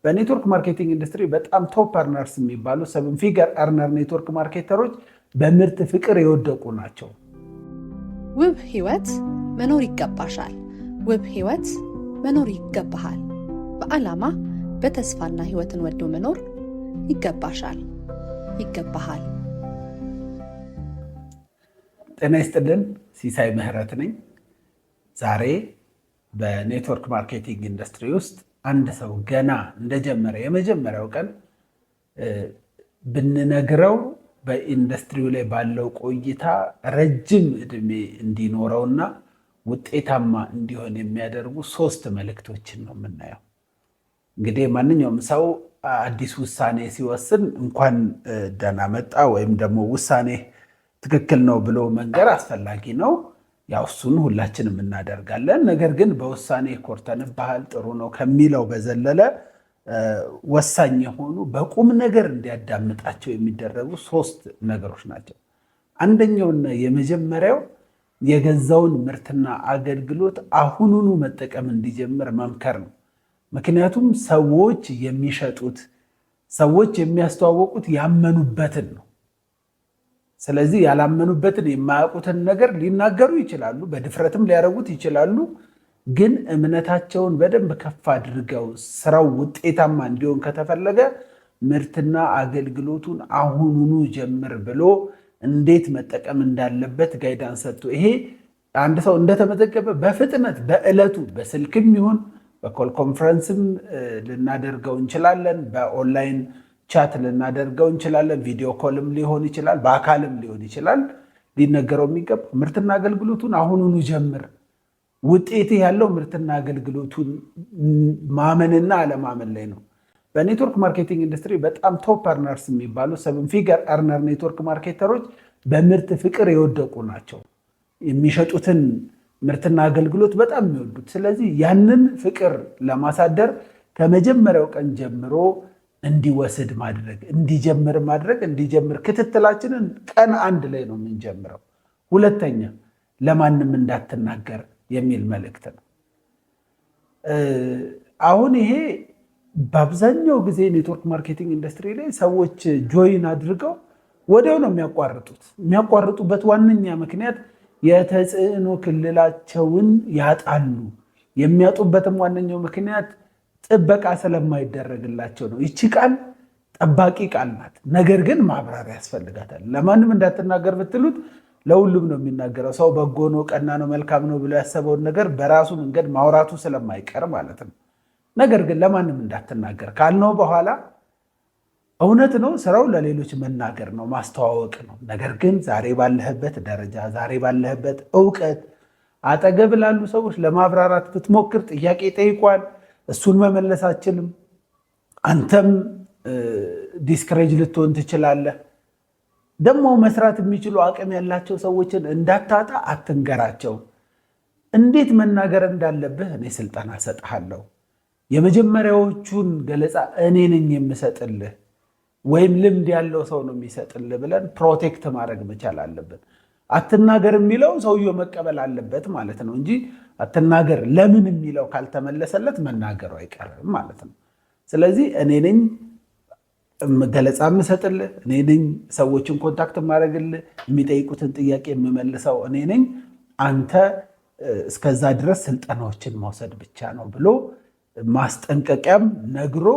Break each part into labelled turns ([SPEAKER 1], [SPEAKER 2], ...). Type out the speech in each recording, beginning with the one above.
[SPEAKER 1] በኔትወርክ ማርኬቲንግ ኢንዱስትሪ በጣም ቶፕ አርነርስ የሚባሉ 7 ፊገር አርነር ኔትወርክ ማርኬተሮች በምርት ፍቅር የወደቁ ናቸው።
[SPEAKER 2] ውብ ህይወት መኖር ይገባሻል። ውብ ህይወት መኖር ይገባሃል። በዓላማ በተስፋና ህይወትን ወዶ መኖር ይገባሻል፣ ይገባሃል።
[SPEAKER 1] ጤና ይስጥልን። ሲሳይ ምህረት ነኝ። ዛሬ በኔትወርክ ማርኬቲንግ ኢንዱስትሪ ውስጥ አንድ ሰው ገና እንደጀመረ የመጀመሪያው ቀን ብንነግረው በኢንዱስትሪው ላይ ባለው ቆይታ ረጅም እድሜ እንዲኖረውና ውጤታማ እንዲሆን የሚያደርጉ 3 መልእክቶችን ነው የምናየው። እንግዲህ ማንኛውም ሰው አዲስ ውሳኔ ሲወስን እንኳን ደህና መጣ ወይም ደግሞ ውሳኔ ትክክል ነው ብሎ መንገር አስፈላጊ ነው። ያው እሱን ሁላችንም እናደርጋለን። ነገር ግን በውሳኔ ኮርተንብሃል ጥሩ ነው ከሚለው በዘለለ ወሳኝ የሆኑ በቁም ነገር እንዲያዳምጣቸው የሚደረጉ 3 ነገሮች ናቸው። አንደኛውና የመጀመሪያው የገዛውን ምርትና አገልግሎት አሁኑኑ መጠቀም እንዲጀምር መምከር ነው። ምክንያቱም ሰዎች የሚሸጡት ሰዎች የሚያስተዋወቁት ያመኑበትን ነው። ስለዚህ ያላመኑበትን የማያውቁትን ነገር ሊናገሩ ይችላሉ፣ በድፍረትም ሊያደርጉት ይችላሉ። ግን እምነታቸውን በደንብ ከፍ አድርገው ስራው ውጤታማ እንዲሆን ከተፈለገ ምርትና አገልግሎቱን አሁኑኑ ጀምር ብሎ እንዴት መጠቀም እንዳለበት ጋይዳንስ ሰጥቶ ይሄ አንድ ሰው እንደተመዘገበ በፍጥነት በዕለቱ በስልክም ይሁን በኮል ኮንፈረንስም ልናደርገው እንችላለን፣ በኦንላይን ቻት ልናደርገው እንችላለን፣ ቪዲዮ ኮልም ሊሆን ይችላል፣ በአካልም ሊሆን ይችላል። ሊነገረው የሚገባ ምርትና አገልግሎቱን አሁኑኑ ጀምር። ውጤት ያለው ምርትና አገልግሎቱን ማመንና አለማመን ላይ ነው። በኔትወርክ ማርኬቲንግ ኢንዱስትሪ በጣም ቶፕ አርነርስ የሚባሉ 7 ፊገር አርነር ኔትወርክ ማርኬተሮች በምርት ፍቅር የወደቁ ናቸው። የሚሸጡትን ምርትና አገልግሎት በጣም የሚወዱት። ስለዚህ ያንን ፍቅር ለማሳደር ከመጀመሪያው ቀን ጀምሮ እንዲወስድ ማድረግ፣ እንዲጀምር ክትትላችንን ቀን 1 ላይ ነው የምንጀምረው። ሁለተኛ ለማንም እንዳትናገር የሚል መልእክት ነው። አሁን ይሄ በአብዛኛው ጊዜ ኔትወርክ ማርኬቲንግ ኢንዱስትሪ ላይ ሰዎች ጆይን አድርገው ወዲያው ነው የሚያቋርጡት። የሚያቋርጡበት ዋነኛ ምክንያት የተጽዕኖ ክልላቸውን ያጣሉ። የሚያጡበትም ዋነኛው ምክንያት ጥበቃ ስለማይደረግላቸው ነው። ይቺ ቃል ጠባቂ ቃል ናት፣ ነገር ግን ማብራሪያ ያስፈልጋታል። ለማንም እንዳትናገር ብትሉት ለሁሉም ነው የሚናገረው። ሰው በጎ ነው፣ ቀና ነው፣ መልካም ነው ብሎ ያሰበውን ነገር በራሱ መንገድ ማውራቱ ስለማይቀር ማለት ነው። ነገር ግን ለማንም እንዳትናገር ካልነው በኋላ እውነት ነው፣ ስራው ለሌሎች መናገር ነው፣ ማስተዋወቅ ነው። ነገር ግን ዛሬ ባለህበት ደረጃ፣ ዛሬ ባለህበት እውቀት አጠገብ ላሉ ሰዎች ለማብራራት ብትሞክር ጥያቄ ጠይቋል፣ እሱን መመለስ አችልም። አንተም ዲስክሬጅ ልትሆን ትችላለህ። ደግሞ መስራት የሚችሉ አቅም ያላቸው ሰዎችን እንዳታጣ አትንገራቸው። እንዴት መናገር እንዳለብህ እኔ ስልጠና እሰጥሃለሁ። የመጀመሪያዎቹን ገለጻ እኔ ነኝ የምሰጥልህ ወይም ልምድ ያለው ሰው ነው የሚሰጥልህ ብለን ፕሮቴክት ማድረግ መቻል አለብን። አትናገር የሚለው ሰውየው መቀበል አለበት ማለት ነው እንጂ አትናገር ለምን የሚለው ካልተመለሰለት መናገሩ አይቀርም ማለት ነው። ስለዚህ እኔ ነኝ ገለጻ የምሰጥልህ፣ እኔ ነኝ ሰዎችን ኮንታክት የማደርግልህ፣ የሚጠይቁትን ጥያቄ የምመልሰው እኔ ነኝ። አንተ እስከዛ ድረስ ስልጠናዎችን መውሰድ ብቻ ነው ብሎ ማስጠንቀቂያም ነግሮ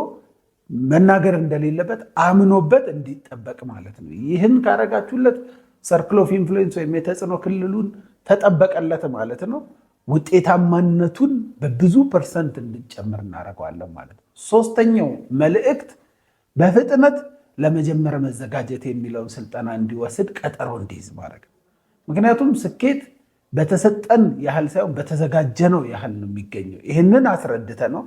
[SPEAKER 1] መናገር እንደሌለበት አምኖበት እንዲጠበቅ ማለት ነው። ይህን ካረጋችሁለት ሰርክል ኦፍ ኢንፍሉዌንስ ወይም የተጽዕኖ ክልሉን ተጠበቀለት ማለት ነው። ውጤታማነቱን በብዙ ፐርሰንት እንዲጨምር እናደርገዋለን ማለት ነው። 3ኛው መልእክት በፍጥነት ለመጀመር መዘጋጀት የሚለውን ስልጠና እንዲወስድ ቀጠሮ እንዲይዝ ማድረግ። ምክንያቱም ስኬት በተሰጠን ያህል ሳይሆን በተዘጋጀነው ያህል ነው የሚገኘው። ይህንን አስረድተ ነው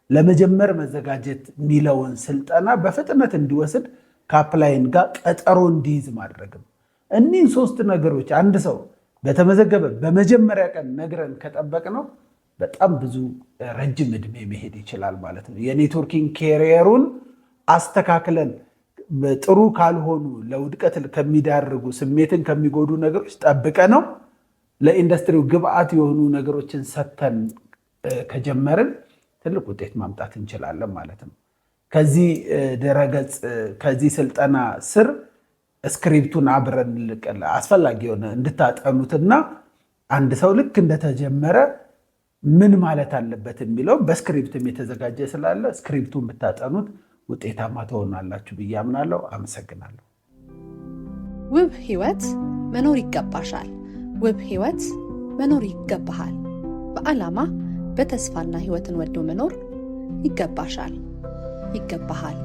[SPEAKER 1] ለመጀመር መዘጋጀት የሚለውን ስልጠና በፍጥነት እንዲወስድ ከአፕላይን ጋር ቀጠሮ እንዲይዝ ማድረግም። እኒህን 3 ነገሮች አንድ ሰው በተመዘገበ በመጀመሪያ ቀን ነግረን ከጠበቅ ነው በጣም ብዙ ረጅም ዕድሜ መሄድ ይችላል ማለት ነው። የኔትወርኪንግ ኬሪየሩን አስተካክለን ጥሩ ካልሆኑ ለውድቀት ከሚዳርጉ ስሜትን ከሚጎዱ ነገሮች ጠብቀ ነው ለኢንዱስትሪው ግብአት የሆኑ ነገሮችን ሰተን ከጀመርን ትልቅ ውጤት ማምጣት እንችላለን ማለት ነው። ከዚህ ድረገጽ ከዚህ ስልጠና ስር ስክሪፕቱን አብረን አስፈላጊ የሆነ እንድታጠኑትና አንድ ሰው ልክ እንደተጀመረ ምን ማለት አለበት የሚለው በስክሪፕትም የተዘጋጀ ስላለ ስክሪፕቱን ብታጠኑት ውጤታማ ትሆናላችሁ ብዬ አምናለሁ። አመሰግናለሁ።
[SPEAKER 2] ውብ ህይወት መኖር ይገባሻል። ውብ ህይወት መኖር ይገባሃል። በዓላማ በተስፋና ህይወትን ወዶ መኖር ይገባሻል፣ ይገባሃል።